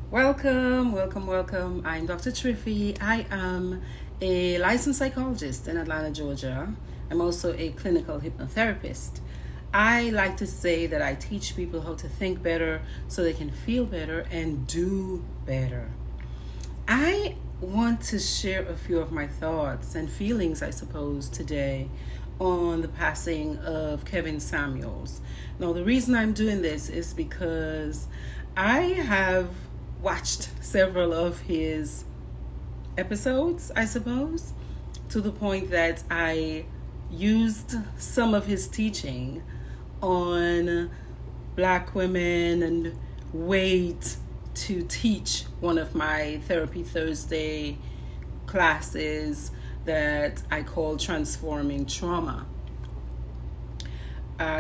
Welcome, welcome, welcome. I'm Dr. Triffy. I am a licensed psychologist in Atlanta, Georgia. I'm also a clinical hypnotherapist. I like to say that I teach people how to think better so they can feel better and do better. I want to share a few of my thoughts and feelings, I suppose, today on the passing of Kevin Samuels. Now, the reason I'm doing this is because I have watched several of his episodes, I suppose, to the point that I used some of his teaching on Black women and weight to teach one of my Therapy Thursday classes that I call Transforming Trauma.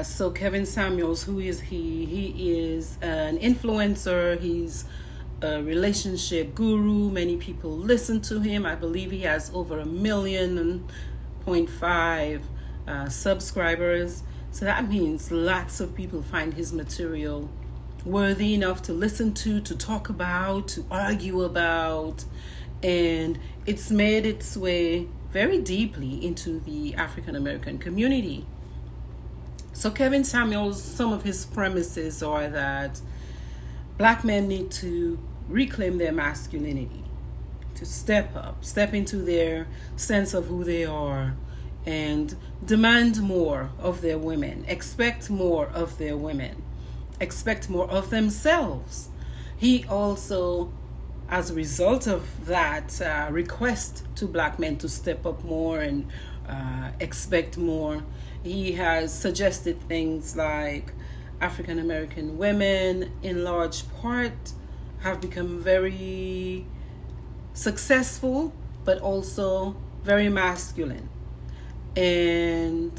So Kevin Samuels, who is he? He is an influencer. He's a relationship guru. Many people listen to him. I believe he has over 1.5 million subscribers. So that means lots of people find his material worthy enough to listen to talk about, to argue about, and it's made its way very deeply into the African American community. So Kevin Samuels, some of his premises are that Black men need to reclaim their masculinity, to step up, step into their sense of who they are, and demand more of their women, expect more of their women, expect more of themselves. He also, as a result of that request to Black men to step up more and expect more, he has suggested things like African American women, in large part, have become very successful, but also very masculine. And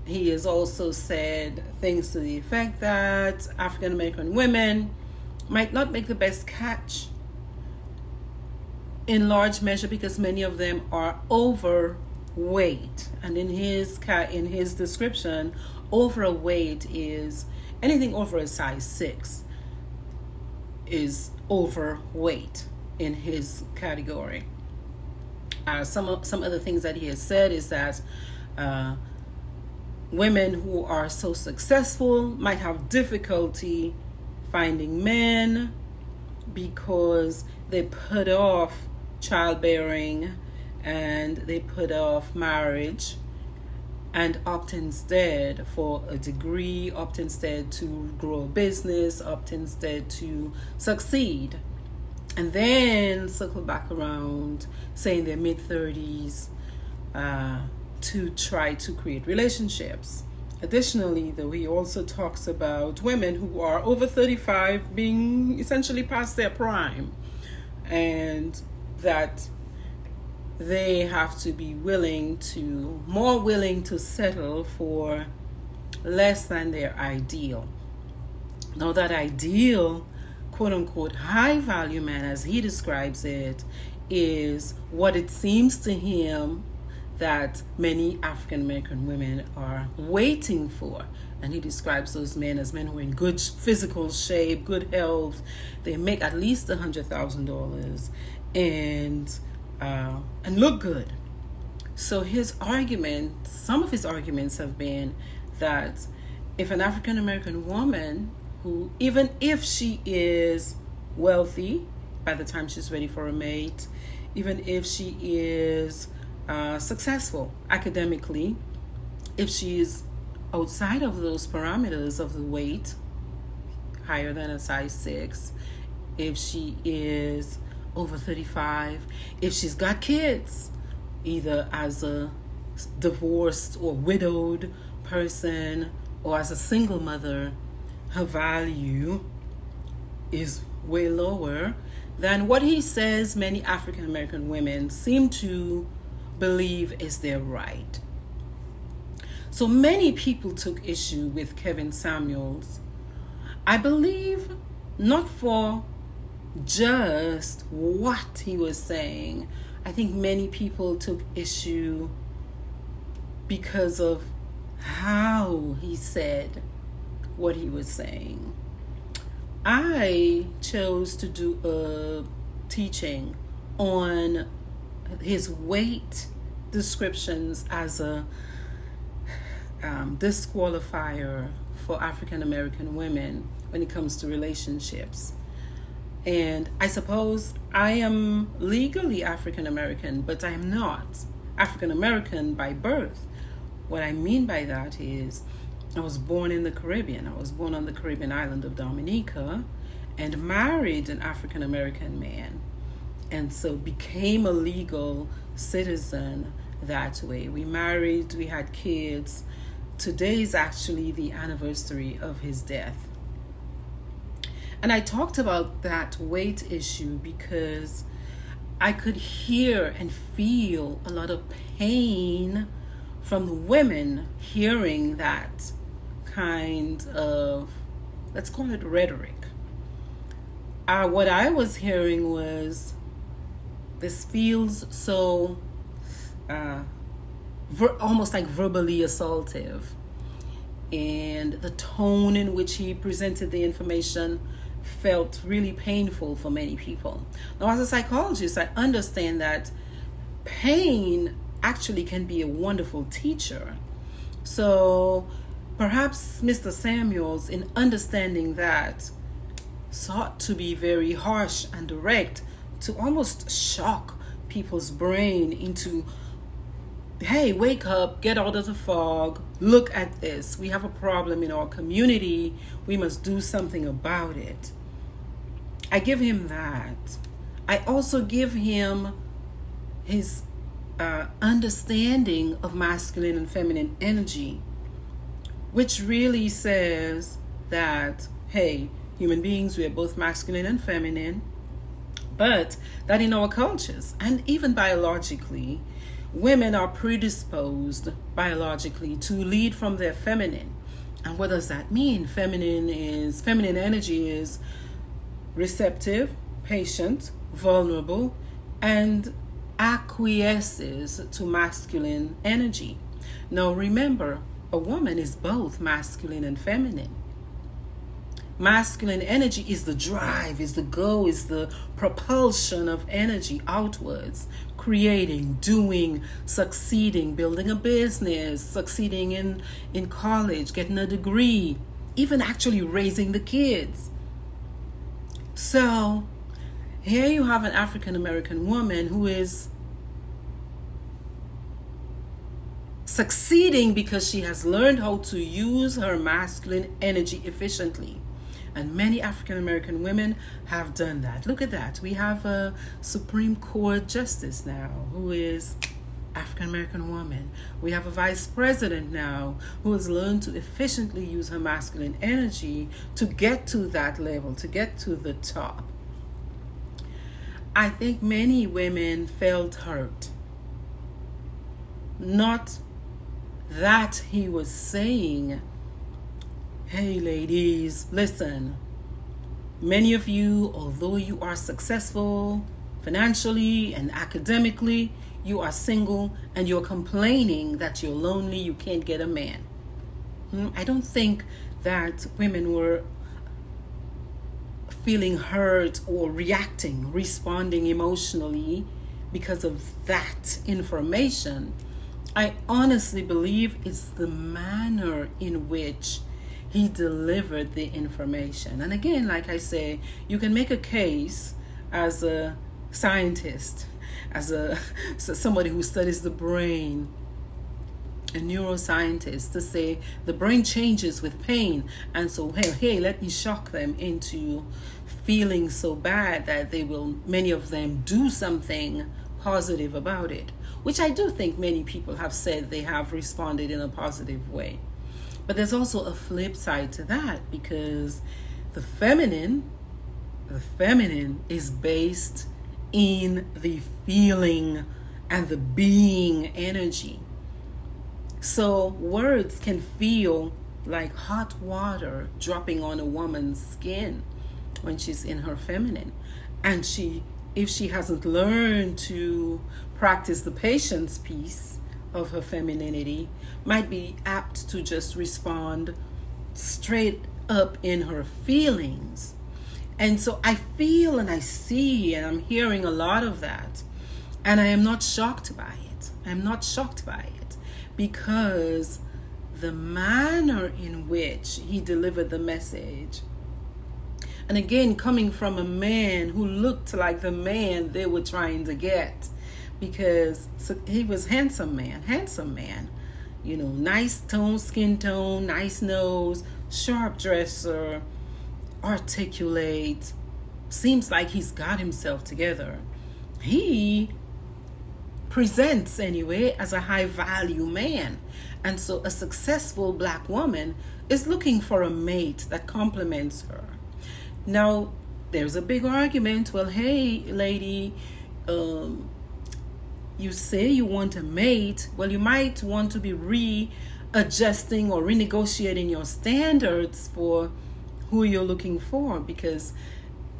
he has also said things to the effect that African American women might not make the best catch, in large measure because many of them are overweight. And in his description, overweight is anything over a size 6 is overweight in his category. Some other things that he has said is that women who are so successful might have difficulty finding men because they put off childbearing and they put off marriage and opt instead for a degree, opt instead to grow a business, opt instead to succeed. And then circle back around, say in their mid-30s, to try to create relationships. Additionally, though, he also talks about women who are over 35 being essentially past their prime, and that they have to be more willing to settle for less than their ideal. Now, that ideal, quote unquote, high value man, as he describes it, is what it seems to him that many African American women are waiting for. And he describes those men as men who are in good physical shape, good health. They make at least $100,000 and look good. So some of his arguments have been that if an African American woman who, even if she is wealthy by the time she's ready for a mate, even if she is successful academically, if she is outside of those parameters of the weight, higher than a size 6, if she is over 35, if she's got kids, either as a divorced or widowed person or as a single mother, her value is way lower than what he says many African American women seem to believe is their right. So many people took issue with Kevin Samuels, I believe, not for just what he was saying. I think many people took issue because of how he said what he was saying. I chose to do a teaching on his weight descriptions as a disqualifier for African American women when it comes to relationships. And I suppose I am legally African American, but I am not African American by birth. What I mean by that is I was born in the Caribbean. I was born on the Caribbean island of Dominica and married an African American man. And so became a legal citizen that way. We married, we had kids. Today is actually the anniversary of his death. And I talked about that weight issue because I could hear and feel a lot of pain from the women hearing that kind of, let's call it rhetoric. What I was hearing was, this feels so almost like verbally assaultive. And the tone in which he presented the information felt really painful for many people. Now, as a psychologist, I understand that pain actually can be a wonderful teacher. So perhaps Mr. Samuels, in understanding that, sought to be very harsh and direct to almost shock people's brain into, hey, wake up, get out of the fog, look at this. We have a problem in our community. We must do something about it. I give him that. I also give him his understanding of masculine and feminine energy, which really says that, hey, human beings, we are both masculine and feminine, but that in our cultures and even biologically, women are predisposed biologically to lead from their feminine. And what does that mean? Feminine energy is receptive, patient, vulnerable, and acquiesces to masculine energy. Now remember, a woman is both masculine and feminine. Masculine energy is the drive, is the go, is the propulsion of energy outwards, creating, doing, succeeding, building a business, succeeding in college, getting a degree, even actually raising the kids. So here you have an African American woman who is succeeding because she has learned how to use her masculine energy efficiently. And many African American women have done that. Look at that. We have a Supreme Court justice now who is African American woman. We have a vice president now who has learned to efficiently use her masculine energy to get to that level, to get to the top. I think many women felt hurt. Not that he was saying, hey ladies, listen, many of you, although you are successful financially and academically, you are single and you're complaining that you're lonely, you can't get a man. I don't think that women were feeling hurt or responding emotionally because of that information. I honestly believe it's the manner in which he delivered the information. And again, like I say, you can make a case as a scientist, as somebody who studies the brain, a neuroscientist, to say the brain changes with pain, and so hey, let me shock them into feeling so bad that many of them do something positive about it, which I do think many people have said they have responded in a positive way. But there's also a flip side to that, because the feminine is based in the feeling and the being energy. So words can feel like hot water dropping on a woman's skin when she's in her feminine. And if she hasn't learned to practice the patience piece of her femininity, might be apt to just respond straight up in her feelings. And so I feel and I see and I'm hearing a lot of that. And I am not shocked by it. I'm not shocked by it because the manner in which he delivered the message, and again, coming from a man who looked like the man they were trying to get, because he was handsome man, you know, nice tone, skin tone, nice nose, sharp dresser, articulate, seems like he's got himself together. He presents anyway as a high value man. And so a successful black woman is looking for a mate that complements her. Now, there's a big argument. Well, hey, lady, you say you want a mate. Well, you might want to be readjusting or renegotiating your standards for who you're looking for, because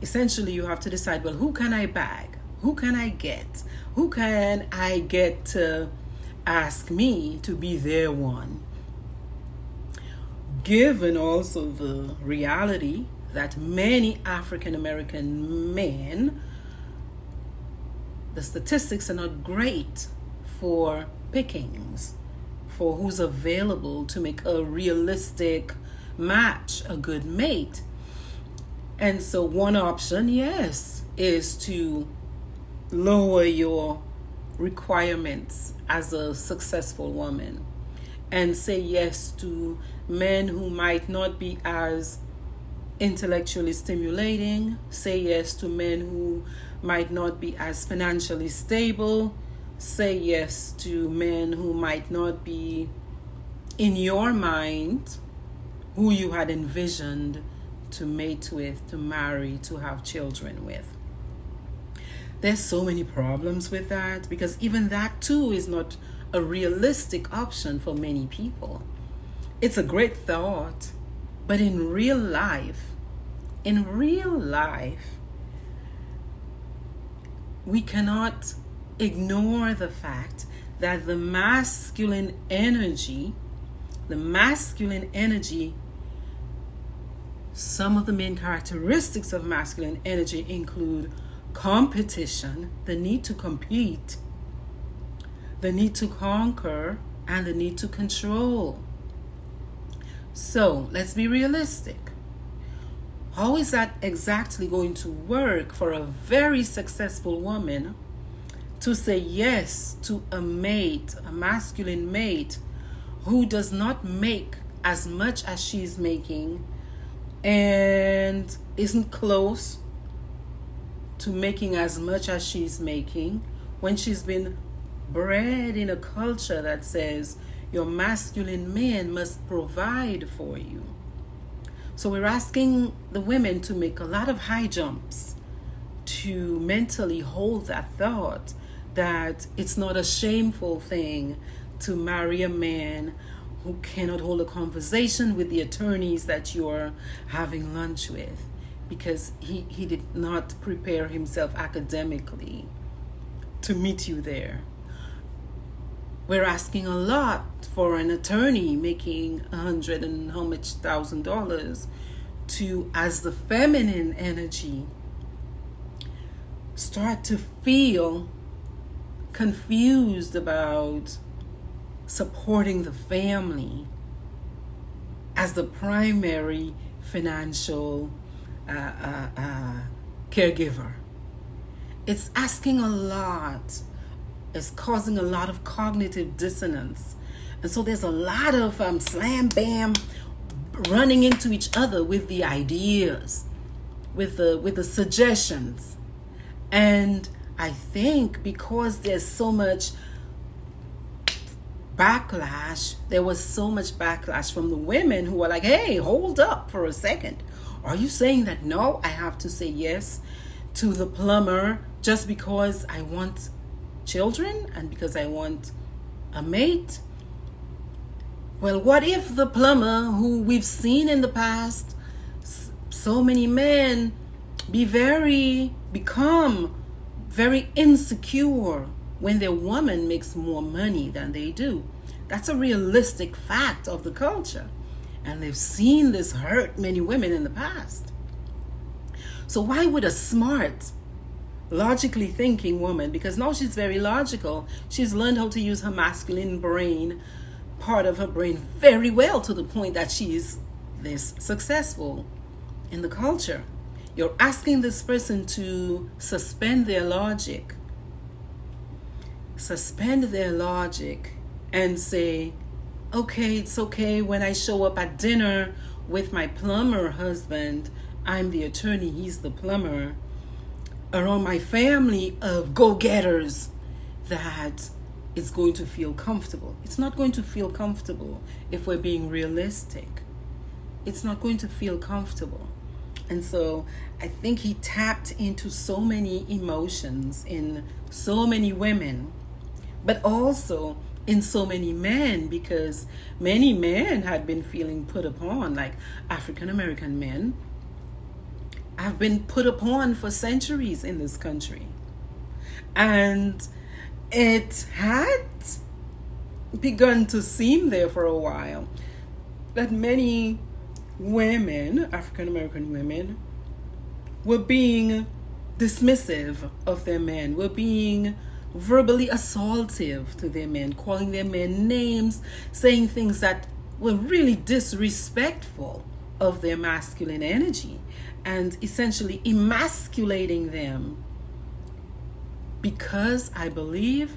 essentially you have to decide, well, who can I bag? Who can I get? Who can I get to ask me to be their one? Given also the reality that many African American men, the statistics are not great for pickings, for who's available to make a realistic match, a good mate. And so one option, yes, is to lower your requirements as a successful woman and say yes to men who might not be as intellectually stimulating, say yes to men who might not be as financially stable, say yes to men who might not be, in your mind, who you had envisioned to mate with, to marry, to have children with. There's so many problems with that, because even that too is not a realistic option for many people. It's a great thought, but in real life, we cannot ignore the fact that the masculine energy, some of the main characteristics of masculine energy include competition, the need to compete, the need to conquer, and the need to control. So let's be realistic. How is that exactly going to work for a very successful woman to say yes to a mate, a masculine mate, who does not make as much as she's making and isn't close to making as much as she's making, when she's been bred in a culture that says your masculine man must provide for you? So we're asking the women to make a lot of high jumps to mentally hold that thought that it's not a shameful thing to marry a man who cannot hold a conversation with the attorneys that you're having lunch with, because he did not prepare himself academically to meet you there. We're asking a lot for an attorney making $100 and how much $1,000 to, as the feminine energy, start to feel confused about supporting the family as the primary financial caregiver. It's asking a lot. It's causing a lot of cognitive dissonance. And so there's a lot of slam bam running into each other with the ideas, with the suggestions. And I think because there's so much backlash, there was so much backlash from the women who were like, hey, hold up for a second. Are you saying that no, I have to say yes to the plumber just because I want children and because I want a mate? Well, what if the plumber, who we've seen in the past, so many men become very insecure when their woman makes more money than they do? That's a realistic fact of the culture. And they've seen this hurt many women in the past. So why would a smart, logically thinking woman, because now she's very logical, she's learned how to use her masculine brain, part of her brain, very well, to the point that she is this successful in the culture. You're asking this person to suspend their logic and say, okay, it's okay when I show up at dinner with my plumber husband, I'm the attorney, he's the plumber, around my family of go-getters, that it's going to feel comfortable. It's not going to feel comfortable if we're being realistic. It's not going to feel comfortable. And so I think he tapped into so many emotions in so many women, but also in so many men, because many men had been feeling put upon, like African American men have been put upon for centuries in this country. And it had begun to seem there for a while that many women, African American women, were being dismissive of their men, were being verbally assaultive to their men, calling their men names, saying things that were really disrespectful of their masculine energy, and essentially emasculating them, because I believe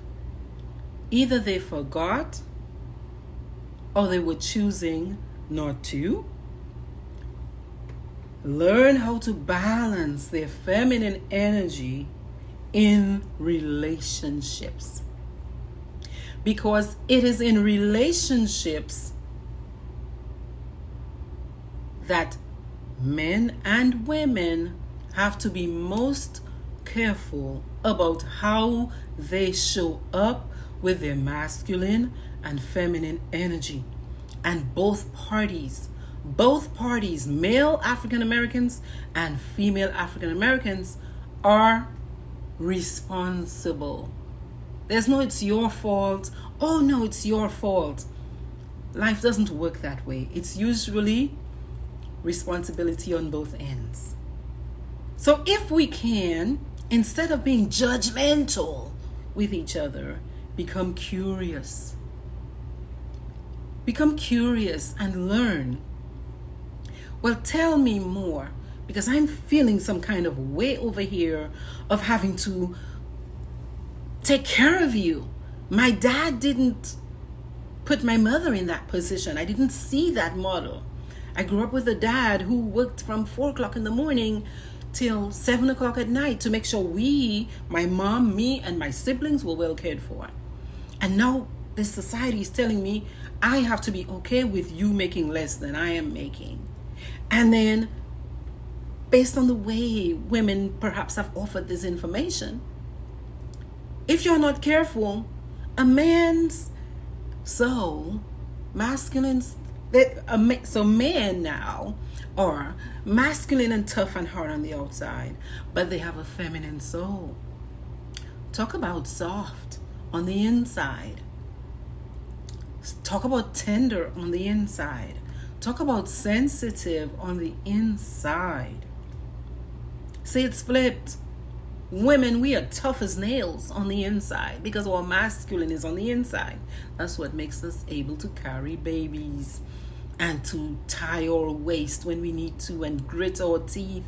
either they forgot or they were choosing not to learn how to balance their feminine energy in relationships. Because it is in relationships that men and women have to be most careful about how they show up with their masculine and feminine energy. And both parties, male African Americans and female African Americans, are responsible. There's no it's your fault. Oh no, it's your fault. Life doesn't work that way. It's usually responsibility on both ends. So if we can, instead of being judgmental with each other, become curious. Become curious and learn. Well, tell me more, because I'm feeling some kind of way over here of having to take care of you. My dad didn't put my mother in that position. I didn't see that model. I grew up with a dad who worked from 4 o'clock in the morning till 7 o'clock at night to make sure my mom, me, and my siblings were well cared for. And now this society is telling me I have to be okay with you making less than I am making. And then, based on the way women perhaps have offered this information, if you're not careful, a man's soul, masculine, so men now are masculine and tough and hard on the outside, but they have a feminine soul. Talk about soft on the inside. Talk about tender on the inside. Talk about sensitive on the inside. See, it's flipped. Women, we are tough as nails on the inside because our masculine is on the inside. That's what makes us able to carry babies and to tie our waist when we need to, and grit our teeth,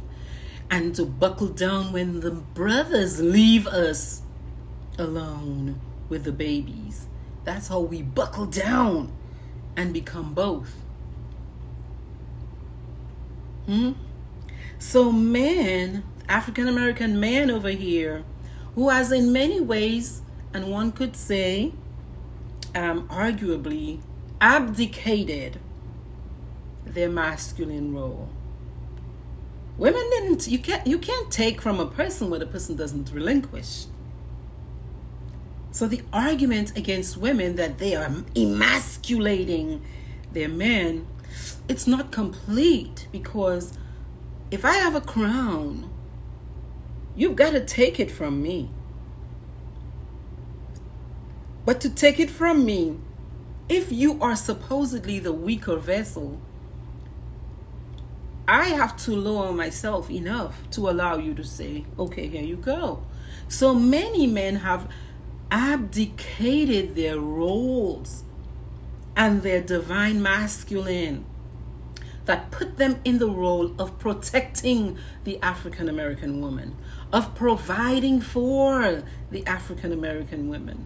and to buckle down when the brothers leave us alone with the babies. That's how we buckle down and become both. So men, African American man over here, who has in many ways, and one could say arguably, abdicated their masculine role. Women didn't. You can't take from a person what a person doesn't relinquish. So the argument against women that they are emasculating their men, it's not complete, because if I have a crown, you've got to take it from me. But to take it from me, if you are supposedly the weaker vessel, I have to lower myself enough to allow you to say, okay, here you go. So many men have abdicated their roles and their divine masculine that put them in the role of protecting the African American woman, of providing for the African American woman,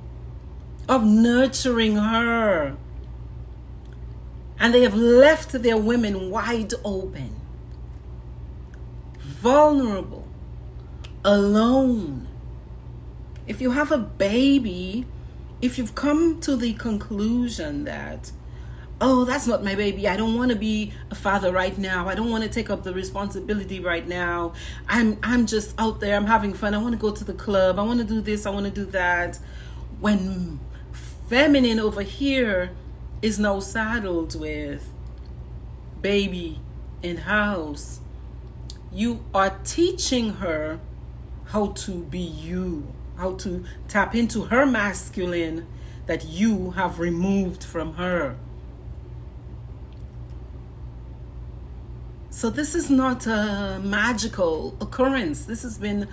of nurturing her. And they have left their women wide open, vulnerable, alone. If you have a baby, if you've come to the conclusion that, oh, that's not my baby, I don't want to be a father right now, I don't want to take up the responsibility right now, I'm just out there, I'm having fun, I want to go to the club, I want to do this, I want to do that. When feminine over here is now saddled with baby in house, you are teaching her how to be you, how to tap into her masculine that you have removed from her. So this is not a magical occurrence. This has been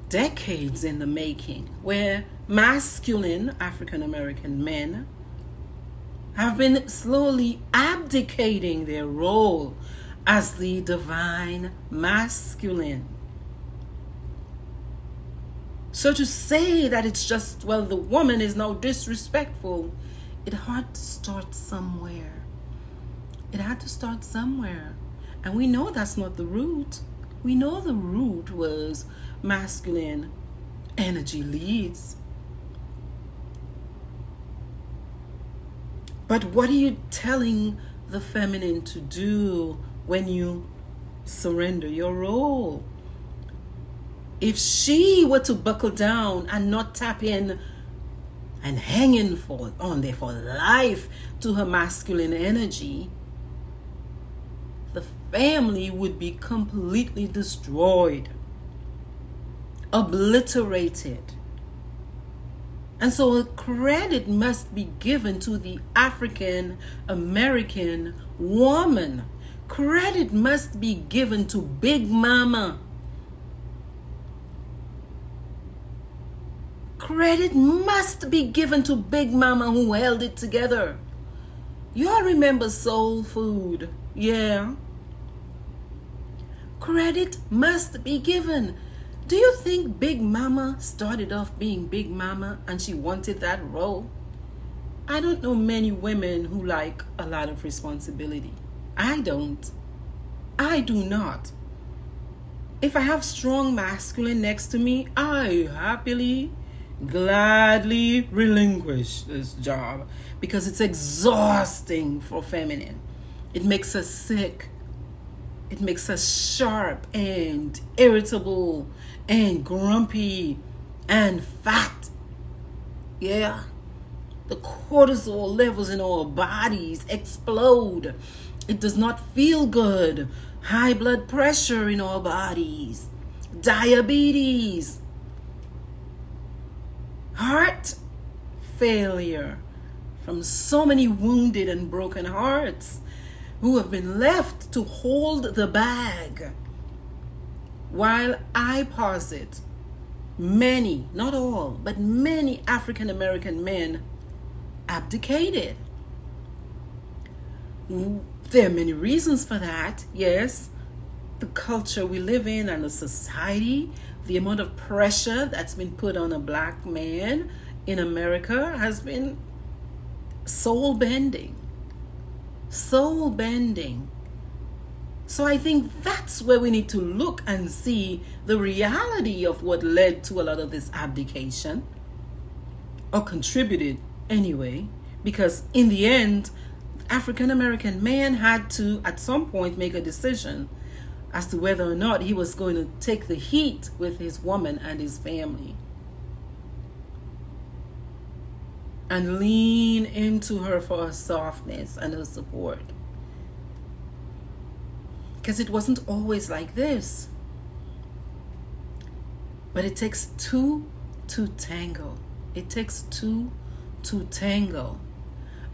decades in the making, where masculine African American men have been slowly abdicating their role as the divine masculine. So to say that it's just, well, the woman is now disrespectful, it had to start somewhere. It had to start somewhere. And we know that's not the root. We know the root was masculine energy leads. But what are you telling the feminine to do when you surrender your role? If she were to buckle down and not tap in and hang in on there for life to her masculine energy, the family would be completely destroyed, obliterated. And so credit must be given to the African American woman. Credit must be given to Big Mama. Credit must be given to Big Mama who held it together. Y'all remember Soul Food? Yeah. Credit must be given. Do you think Big Mama started off being Big Mama and she wanted that role? I don't know many women who like a lot of responsibility. I don't. I do not. If I have strong masculine next to me, I happily, gladly relinquish this job because it's exhausting for feminine. It makes us sick. It makes us sharp and irritable and grumpy and fat. Yeah. The cortisol levels in our bodies explode. It does not feel good. High blood pressure in our bodies. Diabetes. Heart failure from so many wounded and broken hearts who have been left to hold the bag. While I posit many, not all, but many African American men abdicated. There are many reasons for that. Yes, the culture we live in and the society, the amount of pressure that's been put on a black man in America has been soul bending. Soul bending. So I think that's where we need to look and see the reality of what led to a lot of this abdication, or contributed anyway, because in the end, African American man had to at some point make a decision as to whether or not he was going to take the heat with his woman and his family and lean into her for her softness and her support. Because it wasn't always like this. But it takes two to tango. It takes two to tango.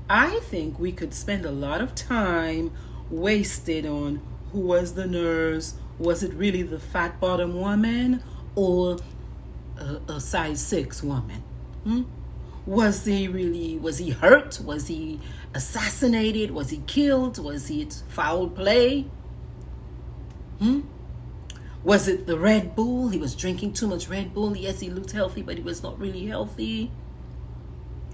I think we could spend a lot of time wasted on Who was the nurse? Was it really the fat bottom woman or a size 6 woman? Hmm? Was he hurt? Was he assassinated? Was he killed? Was it foul play? Hmm? Was it the Red Bull? He was drinking too much Red Bull. Yes, he looked healthy, but he was not really healthy.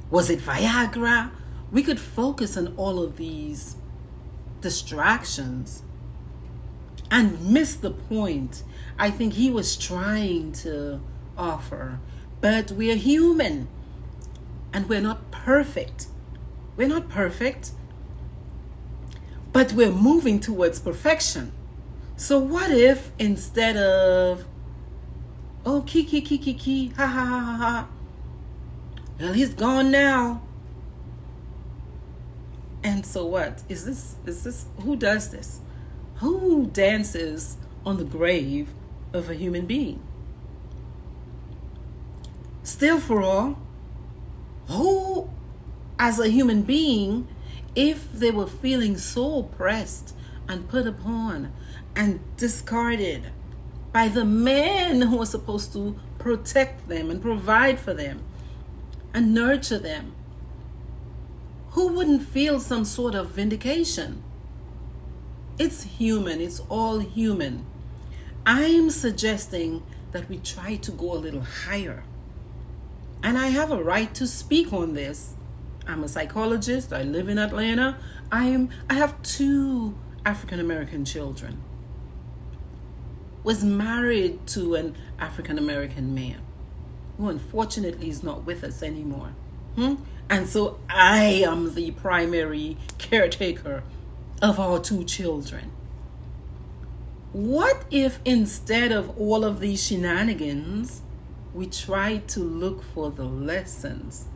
Was it Viagra? We could focus on all of these distractions and miss the point I think he was trying to offer. But we're human and we're not perfect. We're not perfect, but we're moving towards perfection. So what if instead of, oh, kiki, ha ha ha ha ha, well, he's gone now. And so what? Is this, who does this? Who dances on the grave of a human being? Still for all, who, as a human being, if they were feeling so oppressed and put upon and discarded by the men who are supposed to protect them and provide for them and nurture them, who wouldn't feel some sort of vindication? It's human. It's all human. I'm suggesting that we try to go a little higher. And I have a right to speak on this. I'm a psychologist. I live in Atlanta. I have 2 African American children. Was married to an African American man who unfortunately is not with us anymore. And so I am the primary caretaker of our 2 children. What if instead of all of these shenanigans, we try to look for the lessons?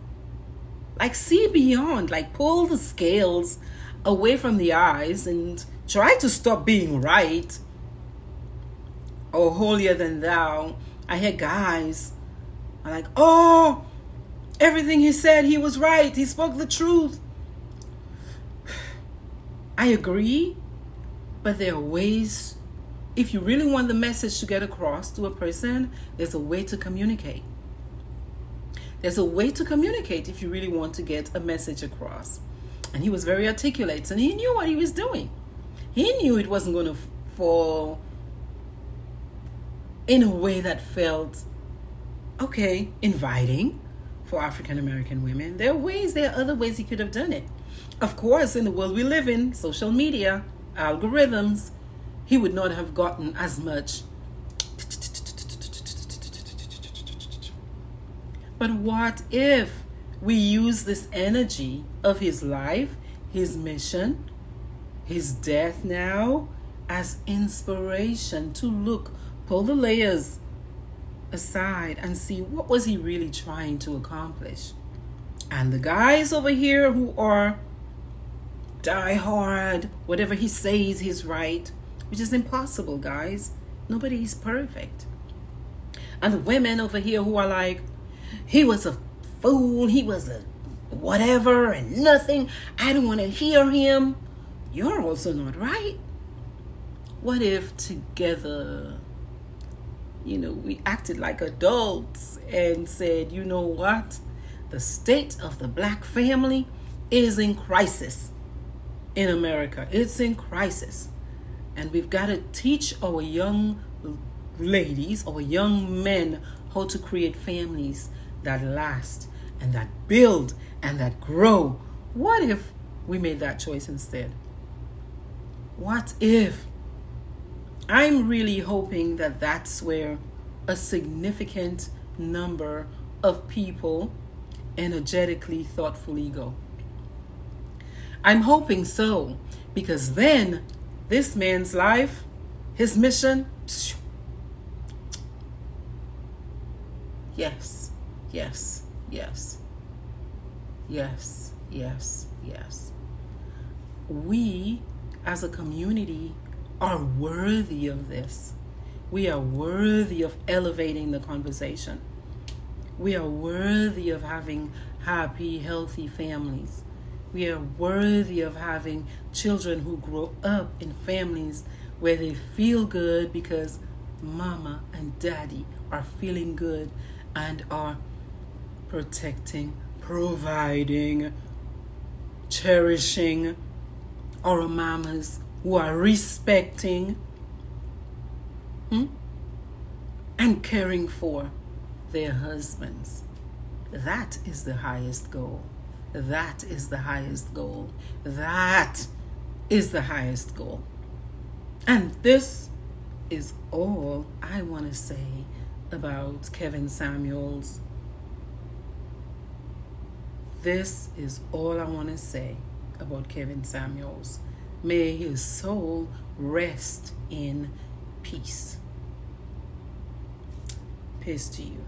Like see beyond, like pull the scales away from the eyes and try to stop being right or holier than thou. I hear guys are like, oh, everything he said, he was right. He spoke the truth. I agree, but there are ways. If you really want the message to get across to a person, there's a way to communicate. There's a way to communicate if you really want to get a message across. And he was very articulate, and he knew what he was doing. He knew it wasn't going to fall in a way that felt, okay, inviting for African American women. There are other ways he could have done it. Of course, in the world we live in, social media, algorithms, he would not have gotten as much. But what if we use this energy of his life, his mission, his death now, as inspiration to pull the layers aside and see what was he really trying to accomplish? And the guys over here who are die hard, whatever he says he's right, which is impossible, guys. Nobody is perfect. And the women over here who are like, he was a fool, he was a whatever and nothing, I don't want to hear him. You're also not right. What if together, we acted like adults and said, you know what? The state of the black family is in crisis in America. It's in crisis. And we've got to teach our young ladies, our young men, how to create families that last and that build and that grow. What if we made that choice instead? What if? I'm really hoping that that's where a significant number of people energetically, thoughtfully go. I'm hoping so, because then this man's life, his mission, yes, yes, yes, yes, yes, yes. We as a community are worthy of this. We are worthy of elevating the conversation. We are worthy of having happy, healthy families. We are worthy of having children who grow up in families where they feel good because mama and daddy are feeling good and are protecting, providing, cherishing our mamas, who are respecting and caring for their husbands. That is the highest goal. That is the highest goal. That is the highest goal. And this is all I want to say about Kevin Samuels. This is all I want to say about Kevin Samuels. May his soul rest in peace. Peace to you.